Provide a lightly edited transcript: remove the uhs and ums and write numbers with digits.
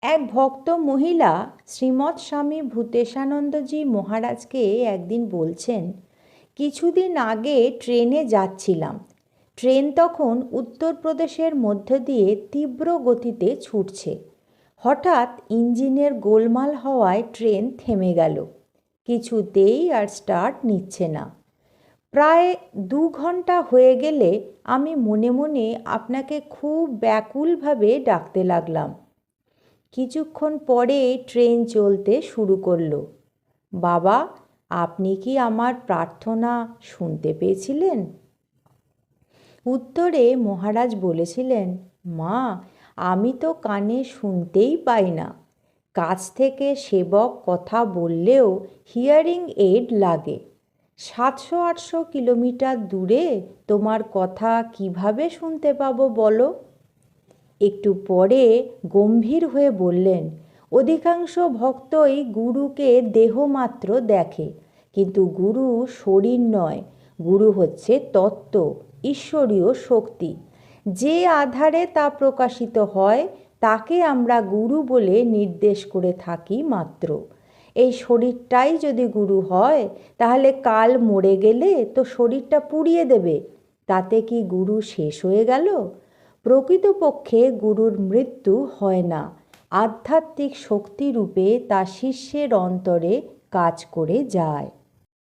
এক ভক্ত মহিলা শ্রীমৎ স্বামী ভূতেশানন্দজি মহারাজকে একদিন বলছেন, কিছুদিন আগে ট্রেনে যাচ্ছিলাম। ট্রেন তখন উত্তরপ্রদেশের মধ্য দিয়ে তীব্র গতিতে ছুটছে। হঠাৎ ইঞ্জিনের গোলমাল হওয়ায় ট্রেন থেমে গেল। কিছুতেই আর স্টার্ট নিচ্ছে না। প্রায় 2 ঘন্টা হয়ে গেলে আমি মনে মনে আপনাকে খুব ব্যাকুলভাবে ডাকতে লাগলাম। কিছুক্ষণ পরে ট্রেন চলতে শুরু করলো। বাবা, আপনি কি আমার প্রার্থনা শুনতে পেয়েছিলেন? উত্তরে মহারাজ বলেছিলেন, মা, আমি তো কানে শুনতেই পাই না। কাছ থেকে সেবক কথা বললেও হিয়ারিং এইড লাগে। 700-800 কিলোমিটার দূরে তোমার কথা কিভাবে শুনতে পাবো বলো? একটু পরে গম্ভীর হয়ে বললেন, অধিকাংশ ভক্তই গুরুকে দেহমাত্র দেখে, কিন্তু গুরু শরীর নয়, গুরু হচ্ছে তত্ত্ব, ঈশ্বরীয় শক্তি। যে আধারে তা প্রকাশিত হয় তাকে আমরা গুরু বলে নির্দেশ করে থাকি মাত্র। এই শরীরটাই যদি গুরু হয়, তাহলে কাল মরে গেলে তো শরীরটা পুড়িয়ে দেবে। তাতে কি গুরু শেষ হয়ে গেল? প্রকৃতপক্ষে গুরুর মৃত্যু হয় না। আধ্যাত্মিক শক্তিরূপে তা শিষ্যের অন্তরে কাজ করে যায়।